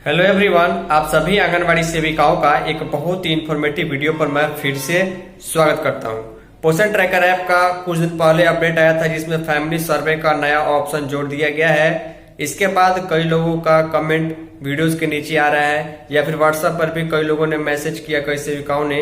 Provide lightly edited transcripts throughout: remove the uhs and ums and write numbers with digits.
Hello everyone, आप सभी आंगनवाड़ी सेविकाओं का एक बहुत ही इंफॉर्मेटिव वीडियो पर मैं फिर से स्वागत करता हूं। पोषण ट्रैकर ऐप का कुछ दिन पहले अपडेट आया था जिसमें फैमिली सर्वे का नया ऑप्शन जोड़ दिया गया है। इसके बाद कई लोगों का कमेंट वीडियोस के नीचे आ रहा है या फिर व्हाट्सएप पर भी कई लोगों ने मैसेज किया, कई सेविकाओं ने,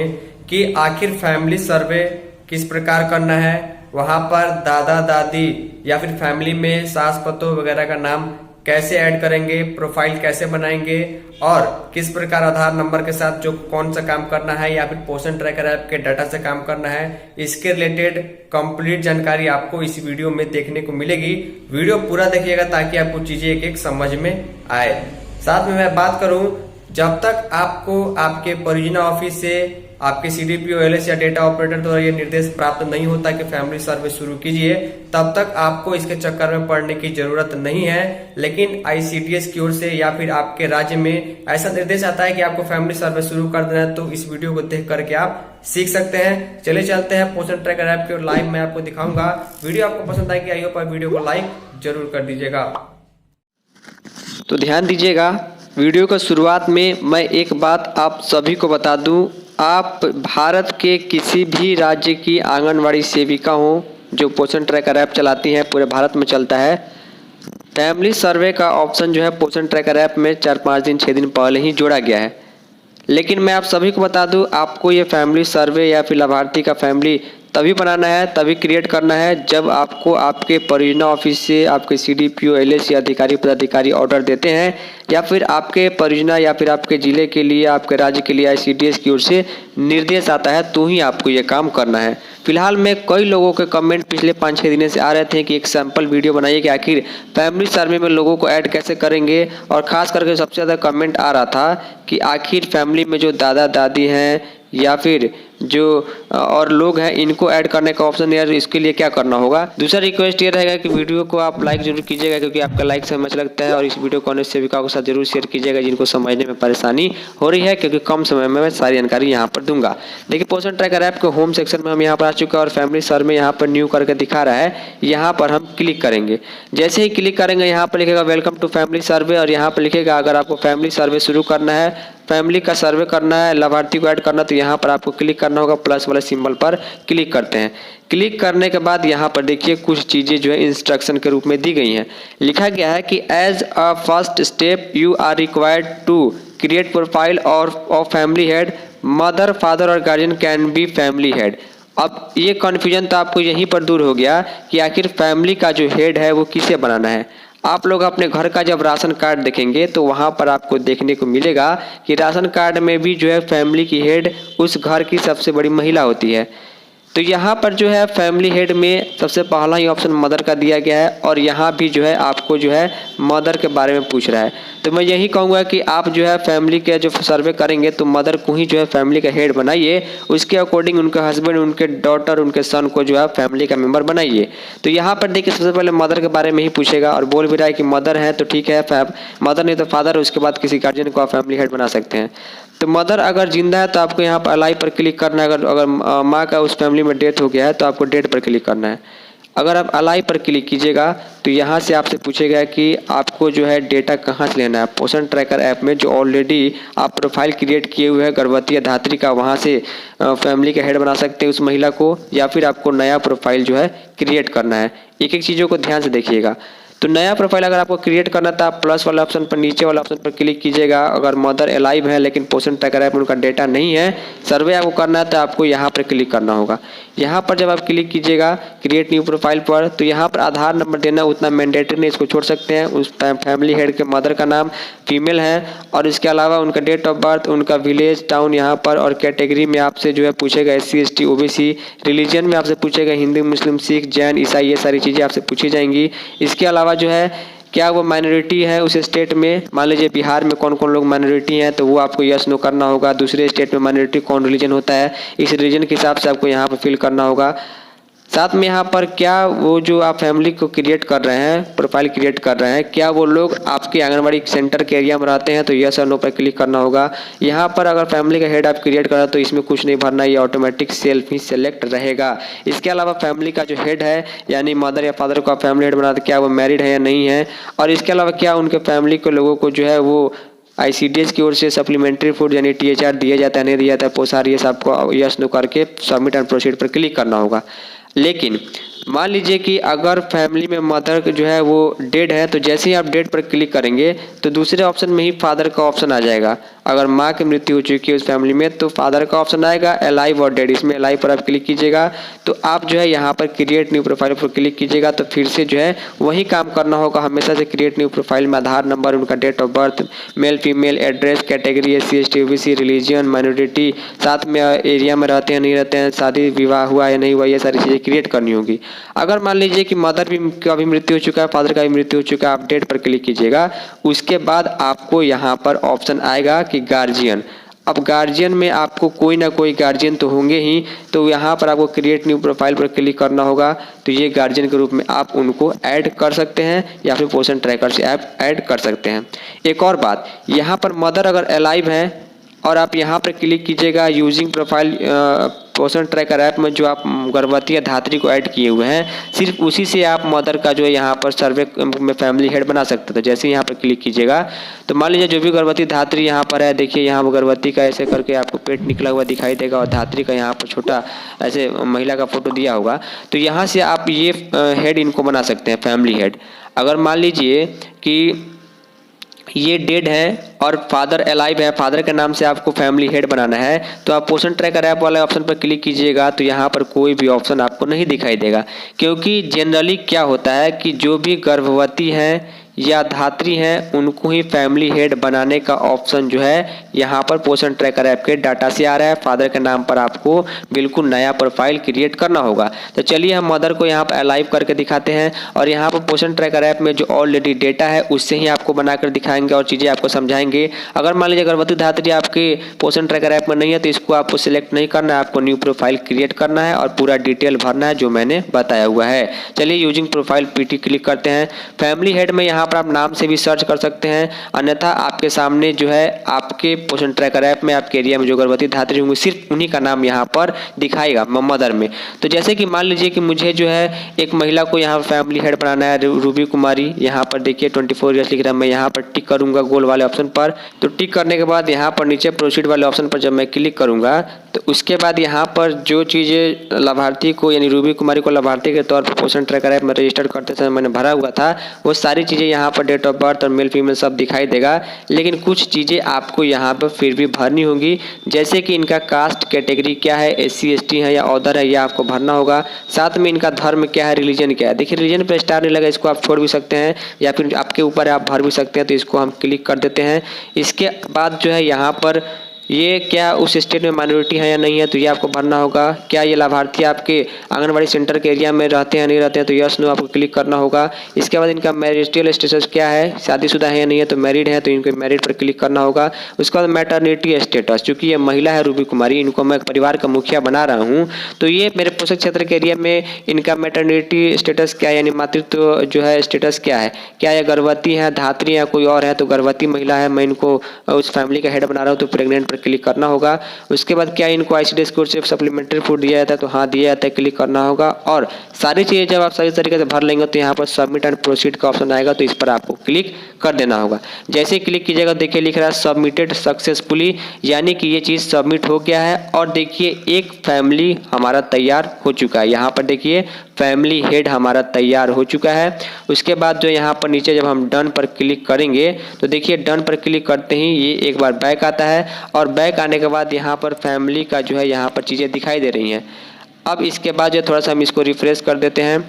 कि आखिर फैमिली सर्वे किस प्रकार करना है, वहां पर दादा दादी या फिर फैमिली में सास पतोह वगैरह का नाम कैसे ऐड करेंगे, प्रोफाइल कैसे बनाएंगे और किस प्रकार आधार नंबर के साथ जो कौन सा काम करना है या फिर पोषण ट्रैकर ऐप के डाटा से काम करना है, इसके रिलेटेड कंप्लीट जानकारी आपको इस वीडियो में देखने को मिलेगी। वीडियो पूरा देखिएगा ताकि आपको चीजें एक एक समझ में आए। साथ में मैं बात करूं, जब तक आपको आपके परियोजना ऑफिस से आपके सीडीपीओ, एलएस या डेटा ऑपरेटर द्वारा ये निर्देश प्राप्त नहीं होता कि फैमिली सर्वे शुरू कीजिए, तब तक आपको इसके चक्कर में पड़ने की जरूरत नहीं है। लेकिन आईसीडीएस की ओर से या फिर आपके राज्य में ऐसा निर्देश आता है कि आपको फैमिली सर्वे शुरू कर देना है, तो इस वीडियो को देख करके आप सीख सकते हैं। चले चलते हैं पोषण ट्रैकर ऐप की ओर। लाइव मैं आपको दिखाऊंगा। वीडियो आपको पसंद आएगी, आई होप आप वीडियो को लाइक जरूर कर दीजिएगा। तो ध्यान दीजिएगा, वीडियो का शुरुआत में मैं एक बात आप सभी को बता दूं, आप भारत के किसी भी राज्य की आंगनवाड़ी सेविका हो जो पोषण ट्रैकर ऐप चलाती हैं, पूरे भारत में चलता है। फैमिली सर्वे का ऑप्शन जो है पोषण ट्रैकर ऐप में 4-5 दिन 6 दिन पहले ही जोड़ा गया है। लेकिन मैं आप सभी को बता दूं, आपको ये फैमिली सर्वे या फिर लाभार्थी का फैमिली तभी बनाना है, तभी क्रिएट करना है जब आपको आपके परियोजना ऑफिस से आपके सीडीपीओ, एलएस या अधिकारी पदाधिकारी ऑर्डर देते हैं, या फिर आपके परियोजना या फिर आपके जिले के लिए, आपके राज्य के लिए आईसीडीएस की ओर से निर्देश आता है, तो ही आपको ये काम करना है। फिलहाल में कई लोगों के कमेंट पिछले 5-6 दिनों से आ रहे थे कि एक सैंपल वीडियो बनाइए कि आखिर फैमिली सर्वे में लोगों को ऐड कैसे करेंगे, और खास करके सबसे ज़्यादा कमेंट आ रहा था कि आखिर फैमिली में जो दादा दादी हैं या फिर जो और लोग हैं, इनको ऐड करने का ऑप्शन यार, इसके लिए क्या करना होगा। दूसरा रिक्वेस्ट ये रहेगा कि वीडियो को आप लाइक जरूर कीजिएगा, क्योंकि आपका लाइक से हमें अच्छा लगता है, और इस वीडियो को अन्य सेविकाओं के साथ जरूर शेयर कीजिएगा जिनको समझने में परेशानी हो रही है, क्योंकि कम समय में मैं सारी जानकारी यहाँ पर दूंगा। देखिए, पोषण ट्रैकर ऐप के होम सेक्शन में हम यहाँ पर आ चुके हैं और फैमिली सर्वे यहाँ पर न्यू करके दिखा रहा है। यहाँ पर हम क्लिक करेंगे। जैसे ही क्लिक करेंगे, यहाँ पर लिखेगा वेलकम टू फैमिली सर्वे, और यहाँ पर लिखेगा अगर आपको फैमिली सर्वे शुरू करना है, फैमिली का सर्वे करना है, लाभार्थी को ऐड करना, तो यहाँ पर आपको क्लिक करना होगा। प्लस वाले सिंबल पर क्लिक करते हैं। क्लिक करने के बाद यहाँ पर देखिए कुछ चीज़ें जो है इंस्ट्रक्शन के रूप में दी गई हैं। लिखा गया है कि as a first step you are required to create profile और of family head, mother, father or guardian can be family head. अब ये कन्फ्यूजन तो आपको यहीं पर दूर हो गया कि आखिर फैमिली का जो हेड है वो किसे बनाना है। आप लोग अपने घर का जब राशन कार्ड देखेंगे तो वहाँ पर आपको देखने को मिलेगा कि राशन कार्ड में भी जो है फैमिली की हेड उस घर की सबसे बड़ी महिला होती है। तो यहाँ पर जो है फैमिली हेड में सबसे पहला ही ऑप्शन मदर का दिया गया है, और यहाँ भी जो है आपको जो है मदर के बारे में पूछ रहा है। तो मैं यही कहूँगा कि आप जो है फैमिली के जो सर्वे करेंगे तो मदर को ही जो है फैमिली का हेड बनाइए। उसके अकॉर्डिंग उनके हस्बैंड, उनके डॉटर, उनके सन को जो है फैमिली का मेंबर बनाइए। तो यहाँ पर देखिए सबसे पहले मदर के बारे में ही पूछेगा, और बोल भी रहा है कि मदर है तो ठीक है, मदर नहीं तो फादर, उसके बाद किसी गार्जियन को आप फैमिली हेड बना सकते हैं। तो मदर अगर जिंदा है तो आपको यहाँ पर अलाइव पर क्लिक करना है। अगर माँ का उस फैमिली में डेथ हो गया है तो आपको डेथ पर क्लिक करना है। अगर आप अलाइव पर क्लिक कीजिएगा तो यहाँ से आपसे पूछेगा कि आपको जो है डेटा कहाँ से लेना है। पोषण ट्रैकर ऐप में जो ऑलरेडी आप प्रोफाइल क्रिएट किए हुए हैं गर्भवती या धात्री का, वहाँ से फैमिली का हेड बना सकते हैं उस महिला को, या फिर आपको नया प्रोफाइल जो है क्रिएट करना है। एक एक चीज़ों को ध्यान से देखिएगा। तो नया प्रोफाइल अगर आपको क्रिएट करना था, प्लस वाला ऑप्शन पर, नीचे वाला ऑप्शन पर क्लिक कीजिएगा। अगर मदर अलाइव है लेकिन पोषण ट्रैकर ऐप में उनका डेटा नहीं है, सर्वे आपको करना है, तो आपको यहाँ पर क्लिक करना होगा। यहाँ पर जब आप क्लिक कीजिएगा क्रिएट न्यू प्रोफाइल पर, तो यहाँ पर आधार नंबर देना उतना मैंडेटरी नहीं, इसको छोड़ सकते हैं। उस फैमिली हेड के मदर का नाम फीमेल है, और इसके अलावा उनका डेट ऑफ बर्थ, उनका विलेज, टाउन यहाँ पर, और कैटेगरी में आपसे जो है पूछेगा SC ST OBC, रिलीजन में आपसे पूछेगा हिंदू, मुस्लिम, सिख, जैन, ईसाई, ये सारी चीज़ें आपसे पूछी जाएंगी। इसके अलावा जो है क्या वो माइनॉरिटी है उस स्टेट में, मान लीजिए बिहार में कौन कौन लोग माइनॉरिटी हैं, तो वो आपको यस नो करना होगा। दूसरे स्टेट में माइनॉरिटी कौन रिलीजन होता है, इस रिलीजन के हिसाब से आपको यहाँ पर फिल करना होगा। साथ में यहाँ पर क्या वो जो आप फैमिली को क्रिएट कर रहे हैं, प्रोफाइल क्रिएट कर रहे हैं, क्या वो लोग आपके आंगनबाड़ी सेंटर के एरिया में रहते हैं, तो यस और नो पर क्लिक करना होगा। यहाँ पर अगर फैमिली का हेड आप क्रिएट कर रहे हैं तो इसमें कुछ नहीं भरना, ये ऑटोमेटिक सेल्फ ही सेलेक्ट रहेगा। इसके अलावा फैमिली का जो हेड है, यानी मदर या फादर को आप फैमिली हेड बनाते, क्या वो मैरिड है या नहीं है, और इसके अलावा क्या उनके फैमिली के लोगों को जो है वो ICDS की ओर से सप्लीमेंट्री फूड यानी THR दिया जाता है नहीं दिया जाता है, पोषा रही है, आपको यस नो करके सबमिट एंड प्रोसीड पर क्लिक करना होगा। लेकिन मान लीजिए कि अगर फैमिली में मदर जो है वो डेड है, तो जैसे ही आप डेड पर क्लिक करेंगे तो दूसरे ऑप्शन में ही फादर का ऑप्शन आ जाएगा। अगर माँ की मृत्यु हो चुकी है उस फैमिली में तो फादर का ऑप्शन आएगा, अलाइव और डेड, इसमें अलाइव पर आप क्लिक कीजिएगा तो आप जो है यहाँ पर क्रिएट न्यू प्रोफाइल पर क्लिक कीजिएगा तो फिर से जो है वही काम करना होगा हमेशा से। क्रिएट न्यू प्रोफाइल में आधार नंबर, उनका date of birth, male female, address, category SC ST OBC, religion, minority, साथ में एरिया में रहते हैं नहीं रहते हैं, शादी विवाह हुआ या नहीं हुआ, ये सारी चीज़ें क्रिएट करनी होगी। अगर मान लीजिए कि मदर का भी मृत्यु हो चुका है, फादर का भी मृत्यु हो चुका है, आप डेट पर क्लिक कीजिएगा। उसके बाद आपको यहाँ पर ऑप्शन आएगा कि गार्जियन। अब गार्जियन में आपको कोई ना कोई गार्जियन तो होंगे ही, तो यहाँ पर आपको क्रिएट न्यू प्रोफाइल पर क्लिक करना होगा। तो ये गार्जियन के रूप में आप उनको ऐड कर सकते हैं या फिर पोषण ट्रैकर से आप ऐड कर सकते हैं। एक और बात, यहाँ पर मदर अगर अलाइव है और आप यहाँ पर क्लिक कीजिएगा यूजिंग प्रोफाइल पोषण ट्रैकर ऐप में जो आप गर्भवती या धात्री को ऐड किए हुए हैं, सिर्फ उसी से आप मदर का जो है यहाँ पर सर्वे में फैमिली हेड बना सकते हैं। तो जैसे यहाँ पर क्लिक कीजिएगा तो मान लीजिए जो भी गर्भवती धात्री यहाँ पर है, देखिए यहाँ गर्भवती का ऐसे करके आपको पेट निकला हुआ दिखाई देगा और धात्री का यहाँ पर छोटा ऐसे महिला का फोटो दिया होगा। तो यहाँ से आप ये हेड इनको बना सकते हैं, फैमिली हेड। अगर मान लीजिए कि ये डेड है और फादर अलाइव है, फादर के नाम से आपको फैमिली हेड बनाना है, तो आप पोषण ट्रैकर ऐप वाले ऑप्शन पर क्लिक कीजिएगा तो यहाँ पर कोई भी ऑप्शन आपको नहीं दिखाई देगा। क्योंकि जनरली क्या होता है कि जो भी गर्भवती हैं या धात्री हैं उनको ही फैमिली हेड बनाने का ऑप्शन जो है यहाँ पर पोषण ट्रैकर ऐप के डाटा से आ रहा है। फादर के नाम पर आपको बिल्कुल नया प्रोफाइल क्रिएट करना होगा। तो चलिए हम मदर को यहाँ पर अलाइव करके दिखाते हैं और यहाँ पर पोषण ट्रैकर ऐप में जो ऑलरेडी डेटा है उससे ही आपको बनाकर दिखाएंगे और चीज़ें आपको समझाएंगे। अगर मान लीजिए गर्भवती धात्री आपके पोषण ट्रैकर ऐप में नहीं है तो इसको आपको सिलेक्ट नहीं करना है, आपको न्यू प्रोफाइल क्रिएट करना है और पूरा डिटेल भरना है जो मैंने बताया हुआ है। चलिए यूजिंग प्रोफाइल PT क्लिक करते हैं। फैमिली हेड में यहाँ पर आप नाम से भी सर्च कर सकते हैं, अन्यथा आपके सामने जो है आपके पोषण ट्रैकर ऐप में आपके एरिया में जो गर्भवती धात्री होंगे सिर्फ उन्हीं का नाम यहाँ पर दिखाएगा मदर में। तो जैसे कि मान लीजिए कि मुझे जो है एक महिला को यहाँ फैमिली हेड बनाना है, रूबी कुमारी, यहाँ पर देखिए 24 ईयर्स लिख रहा है। मैं यहाँ पर टिक करूंगा गोल वाले ऑप्शन पर। तो टिक करने के बाद यहाँ पर नीचे प्रोसीड वाले ऑप्शन पर जब मैं क्लिक करूंगा तो उसके बाद यहाँ पर जो चीज़ें लाभार्थी को यानी रूबी कुमारी को लाभार्थी के तौर पर पोषण ट्रैकर ऐप में रजिस्टर करते समय मैंने भरा हुआ था वो सारी चीज़ें यहाँ पर डेट ऑफ बर्थ और मेल फीमेल सब दिखाई देगा। लेकिन कुछ चीज़ें आपको यहाँ पर फिर भी भरनी होंगी, जैसे कि इनका कास्ट कैटेगरी क्या है, SC ST है या अदर है, यह आपको भरना होगा। साथ में इनका धर्म क्या है, रिलीजन क्या है। देखिए रिलीजन पर स्टार नहीं लगा, इसको आप छोड़ भी सकते हैं या फिर आपके ऊपर आप भर भी सकते हैं। तो इसको हम क्लिक कर देते हैं। इसके बाद जो है यहाँ पर ये क्या उस स्टेट में माइनॉरिटी है या नहीं है तो ये आपको भरना होगा। क्या ये लाभार्थी आपके आंगनबाड़ी सेंटर के एरिया में रहते हैं नहीं रहते हैं तो यस नो आपको क्लिक करना होगा। इसके बाद इनका मैरिटल स्टेटस क्या है, शादीशुदा है या नहीं है तो मैरिड है तो इनको मैरिड पर क्लिक करना होगा। उसके बाद मैटरनिटी स्टेटस, चूँकि ये महिला है रूबी कुमारी, इनको मैं परिवार का मुखिया बना रहा हूँ तो ये मेरे पोषक क्षेत्र के एरिया में इनका मैटरनिटी स्टेटस क्या है यानी मातृत्व जो है स्टेटस क्या है, क्या ये गर्भवती है, धात्री है, कोई और है तो गर्भवती महिला है, मैं इनको उस फैमिली का हेड बना रहा हूँ तो प्रेग्नेंट पर क्लिक करना होगा। उसके बाद क्या इनको ICDS कोड से सप्लीमेंट्री फूड दिया जाता है तो हाँ दिया जाता है, क्लिक करना होगा। और सारी चीज़ें जब आप सही तरीके से भर लेंगे तो यहाँ पर सबमिट एंड प्रोसीड का ऑप्शन आएगा तो इस पर आपको क्लिक कर देना होगा। जैसे ही क्लिक कीजिएगा देखिए लिख रहा है सबमिटेड सक्सेसफुली, यानी कि ये चीज़ सबमिट हो गया है। और देखिए एक फैमिली हमारा तैयार हो चुका है, यहाँ पर देखिए फैमिली हेड हमारा तैयार हो चुका है। उसके बाद जो यहाँ पर नीचे जब हम डन पर क्लिक करेंगे तो देखिए डन पर क्लिक करते ही ये एक बार बैक आता है और बैक आने के बाद यहाँ पर फैमिली का जो है यहाँ पर चीज़ें दिखाई दे रही हैं। अब इसके बाद जो थोड़ा सा हम इसको रिफ्रेश कर देते हैं।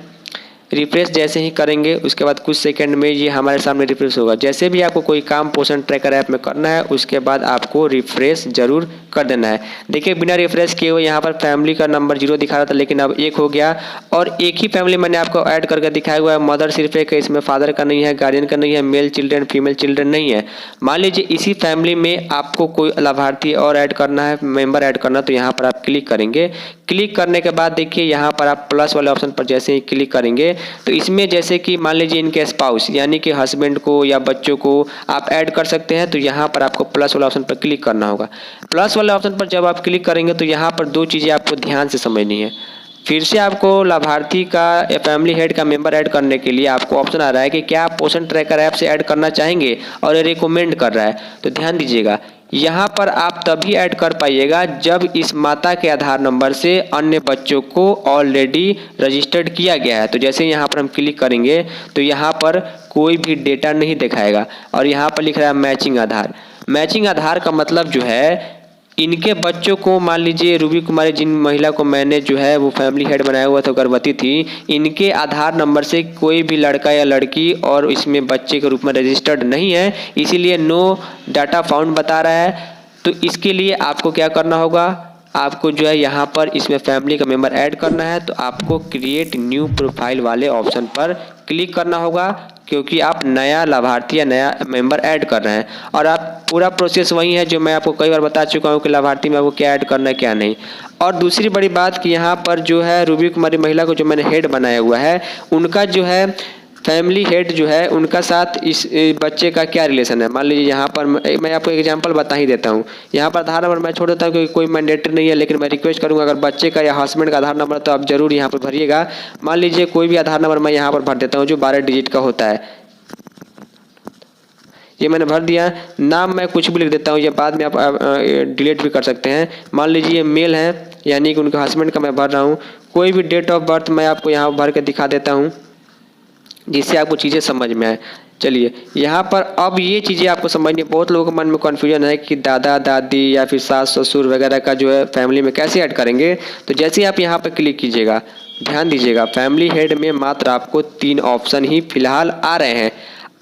रिफ्रेश जैसे ही करेंगे उसके बाद कुछ सेकंड में ये हमारे सामने रिफ्रेश होगा। जैसे भी आपको कोई काम पोषण ट्रैकर ऐप में करना है उसके बाद आपको रिफ्रेश जरूर कर देना है। देखिए बिना रिफ्रेश किए हुए यहाँ पर फैमिली का नंबर 0 दिखा रहा था लेकिन अब 1 हो गया और एक ही फैमिली मैंने आपको ऐड करके दिखाया हुआ है। मदर सिर्फ एक है, इसमें फादर का नहीं है, गार्जियन का नहीं है, मेल चिल्ड्रन फीमेल चिल्ड्रन नहीं है। मान लीजिए इसी फैमिली में आपको कोई लाभार्थी और ऐड करना है, मेंबर ऐड करना, तो यहाँ पर आप क्लिक करेंगे। क्लिक करने के बाद देखिए यहाँ पर आप प्लस वाले ऑप्शन पर जैसे ही क्लिक करेंगे तो इसमें जैसे कि मान लीजिए इनके स्पाउस यानी कि हस्बैंड को या बच्चों को आप ऐड कर सकते हैं तो यहाँ पर आपको प्लस वाला ऑप्शन पर क्लिक करना होगा। प्लस वाले ऑप्शन पर जब आप क्लिक करेंगे तो यहाँ पर 2 चीज़ें आपको ध्यान से समझनी है। फिर से आपको लाभार्थी का या फैमिली हेड का मेंबर ऐड करने के लिए आपको ऑप्शन आ रहा है कि क्या आप पोषण ट्रैकर ऐप से ऐड करना चाहेंगे और ये रिकमेंड कर रहा है। तो ध्यान दीजिएगा, यहाँ पर आप तभी ऐड कर पाइएगा जब इस माता के आधार नंबर से अन्य बच्चों को ऑलरेडी रजिस्टर्ड किया गया है। तो जैसे यहाँ पर हम क्लिक करेंगे तो यहाँ पर कोई भी डेटा नहीं दिखाएगा और यहाँ पर लिख रहा है मैचिंग आधार। मैचिंग आधार का मतलब जो है इनके बच्चों को, मान लीजिए रूबी कुमारी जिन महिला को मैंने जो है वो फैमिली हेड बनाया हुआ था, गर्भवती थी, इनके आधार नंबर से कोई भी लड़का या लड़की और इसमें बच्चे के रूप में रजिस्टर्ड नहीं है, इसीलिए नो डाटा फाउंड बता रहा है। तो इसके लिए आपको क्या करना होगा, आपको जो है यहाँ पर इसमें फैमिली का मेंबर ऐड करना है। तो आपको क्रिएट न्यू प्रोफाइल वाले ऑप्शन पर क्लिक करना होगा, क्योंकि आप नया लाभार्थी या नया मेंबर ऐड कर रहे हैं। और आप पूरा प्रोसेस वही है जो मैं आपको कई बार बता चुका हूँ कि लाभार्थी में आपको क्या ऐड करना है क्या नहीं। और दूसरी बड़ी बात कि यहाँ पर जो है रूबी कुमारी महिला को जो मैंने हेड बनाया हुआ है, उनका जो है फैमिली हेड जो है उनका साथ इस बच्चे का क्या रिलेशन है। मान लीजिए यहाँ पर मैं आपको एग्जांपल बता ही देता हूँ। यहाँ पर आधार नंबर मैं छोड़ देता हूँ क्योंकि कोई मैंडेटरी नहीं है, लेकिन मैं रिक्वेस्ट करूँगा अगर बच्चे का या हस्बैंड का आधार नंबर तो आप जरूर यहाँ पर भरिएगा। मान लीजिए कोई भी आधार नंबर मैं यहाँ पर भर देता हूँ जो 12 डिजिट का होता है, ये मैंने भर दिया। नाम मैं कुछ भी लिख देता हूँ, ये बाद में आप डिलीट भी कर सकते हैं। मान लीजिए मेल है, यानी कि उनके हस्बैंड का मैं भर रहा हूँ। कोई भी डेट ऑफ बर्थ मैं आपको यहाँ भर के दिखा देता हूँ जिससे आपको चीज़ें समझ में आए। चलिए यहाँ पर अब ये चीज़ें आपको समझनी, बहुत लोगों के मन में कन्फ्यूजन है कि दादा दादी या फिर सास ससुर वगैरह का जो है फैमिली में कैसे ऐड करेंगे। तो जैसे ही आप यहाँ पर क्लिक कीजिएगा, ध्यान दीजिएगा फैमिली हेड में मात्र आपको 3 ऑप्शन ही फिलहाल आ रहे हैं।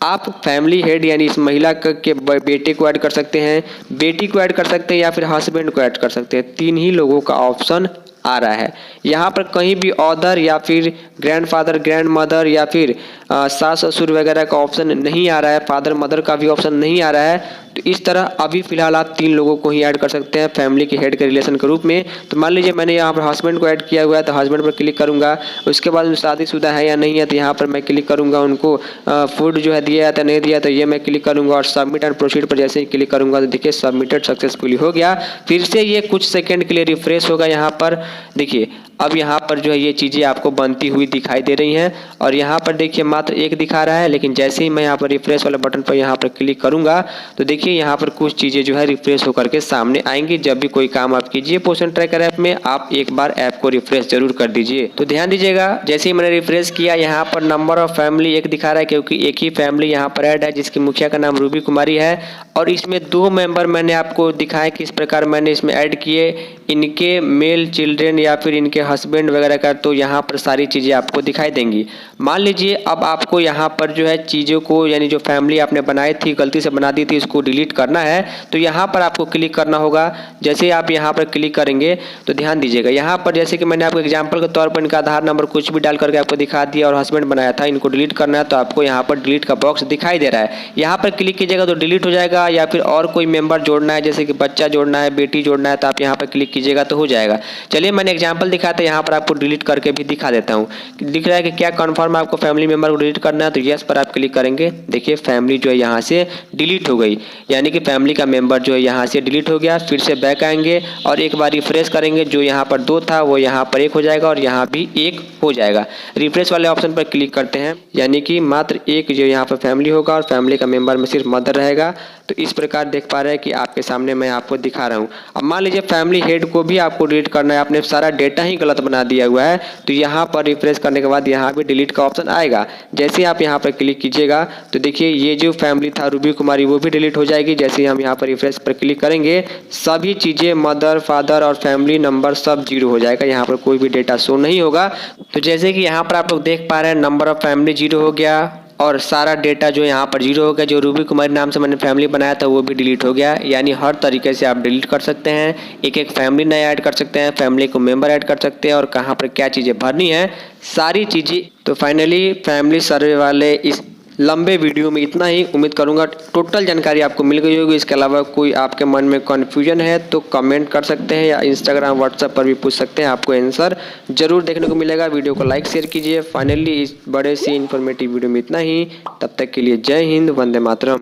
आप फैमिली हेड यानी इस महिला के बेटे को ऐड कर सकते हैं, बेटी को ऐड कर सकते हैं या फिर हस्बैंड को ऐड कर सकते हैं। 3 ही लोगों का ऑप्शन आ रहा है। यहाँ पर कहीं भी ऑदर या फिर ग्रैंडफादर ग्रैंड मदर या फिर सास ससुर वगैरह का ऑप्शन नहीं आ रहा है, फादर मदर का भी ऑप्शन नहीं आ रहा है। तो इस तरह अभी फिलहाल आप 3 लोगों को ही ऐड कर सकते हैं फैमिली के हेड के रिलेशन के रूप में। तो मान लीजिए मैंने यहाँ पर हस्बैंड को ऐड किया हुआ है, तो हस्बैंड पर क्लिक करूँगा। उसके बाद शादीशुदा है या नहीं है, तो यहाँ पर मैं क्लिक करूँगा। उनको फूड जो है दिया है तो नहीं दिया, तो ये मैं क्लिक करूँगा और सबमिट एंड प्रोसीड पर जैसे ही क्लिक करूँगा तो देखिए सबमिटेड सक्सेसफुली हो गया। फिर से ये कुछ सेकेंड के लिए रिफ्रेश होगा। यहाँ पर देखिए अब यहाँ पर जो है ये चीज़ें आपको बनती हुई दिखाई दे रही हैं और यहाँ पर देखिए मात्र 1 दिखा रहा है, लेकिन जैसे ही मैं यहाँ पर रिफ्रेश वाले बटन पर यहाँ पर क्लिक करूँगा तो देखिए यहाँ पर कुछ चीज़ें जो है रिफ्रेश होकर के सामने आएंगी। जब भी कोई काम आप कीजिए पोषण ट्रैकर ऐप में, आप एक बार ऐप को रिफ्रेश जरूर कर दीजिए। तो ध्यान दीजिएगा, जैसे ही मैंने रिफ्रेश किया यहाँ पर नंबर ऑफ फैमिली 1 दिखा रहा है, क्योंकि एक ही फैमिली यहाँ पर ऐड है जिसकी मुखिया का नाम रूबी कुमारी है। और इसमें 2 मेंबर मैंने आपको दिखाया किस प्रकार मैंने इसमें ऐड किए, इनके मेल चिल्ड्रेन या फिर इनके हस्बैंड वगैरह का। तो यहाँ पर सारी चीज़ें आपको दिखाई देंगी। मान लीजिए अब आपको यहाँ पर जो है चीज़ों को, यानी जो फैमिली आपने बनाई थी, गलती से बना दी थी, उसको डिलीट करना है। तो यहाँ पर आपको क्लिक करना होगा। जैसे आप यहाँ पर क्लिक करेंगे तो ध्यान दीजिएगा, यहाँ पर जैसे कि मैंने आपको एग्जाम्पल के तौर पर इनका आधार नंबर कुछ भी डाल करके आपको दिखा दिया और हस्बैंड बनाया था, इनको डिलीट करना है। तो आपको यहाँ पर डिलीट का बॉक्स दिखाई दे रहा है, यहाँ पर क्लिक कीजिएगा तो डिलीट हो जाएगा। या फिर और कोई मेंबर जोड़ना है, जैसे कि बच्चा जोड़ना है, बेटी जोड़ना है, तो आप यहाँ पर क्लिक कीजिएगा तो हो जाएगा। चलिए मैंने एग्जाम्पल दिखाया था, यहाँ पर आपको डिलीट करके भी दिखा देता हूँ। दिख रहा है कि क्या कन्फर्म आपको फैमिली मेंबर को डिलीट करना है, तो यस पर आप क्लिक करेंगे। देखिए फैमिली जो है यहाँ से डिलीट हो गई, यानी कि फैमिली का मेंबर जो है यहाँ से डिलीट हो गया। फिर से बैक आएंगे और एक बार रिफ्रेश करेंगे, जो यहाँ पर 2 था वो यहाँ पर 1 हो जाएगा और यहाँ भी 1 हो जाएगा। रिफ्रेश वाले ऑप्शन पर क्लिक करते हैं, यानी कि मात्र 1 जो यहाँ पर फैमिली होगा और फैमिली का मेंबर में सिर्फ मदर रहेगा। तो इस प्रकार देख पा रहे हैं कि आपके सामने मैं आपको दिखा रहा हूँ। अब मान लीजिए फैमिली हेड को भी आपको डिलीट करना है, आपने सारा डेटा ही गलत बना दिया हुआ है, तो यहाँ पर रिफ्रेश करने के बाद यहाँ भी डिलीट का ऑप्शन आएगा। जैसे ही आप यहाँ पर क्लिक कीजिएगा तो देखिए ये जो फैमिली था रूबी कुमारी वो भी डिलीट हो जाएगी। जैसे ही हम यहाँ पर रिफ्रेश पर क्लिक करेंगे सभी चीज़ें मदर फादर और फैमिली नंबर सब 0 हो जाएगा, यहाँ पर कोई भी डेटा शो नहीं होगा। तो जैसे कि यहाँ पर आप लोग देख पा रहे हैं नंबर ऑफ फैमिली 0 हो गया और सारा डेटा जो यहाँ पर 0 हो गया। जो रूबी कुमारी नाम से मैंने फैमिली बनाया था वो भी डिलीट हो गया। यानी हर तरीके से आप डिलीट कर सकते हैं, एक फैमिली नया ऐड कर सकते हैं, फैमिली को मेंबर ऐड कर सकते हैं और कहाँ पर क्या चीज़ें भरनी है सारी चीज़ें। तो फाइनली फैमिली सर्वे वाले इस लंबे वीडियो में इतना ही। उम्मीद करूंगा टोटल जानकारी आपको मिल गई होगी। इसके अलावा कोई आपके मन में कन्फ्यूजन है तो कमेंट कर सकते हैं या इंस्टाग्राम व्हाट्सएप पर भी पूछ सकते हैं, आपको आंसर जरूर देखने को मिलेगा। वीडियो को लाइक शेयर कीजिए। फाइनली इस बड़े सी इन्फॉर्मेटिव वीडियो में इतना ही। तब तक के लिए जय हिंद, वंदे मातरम।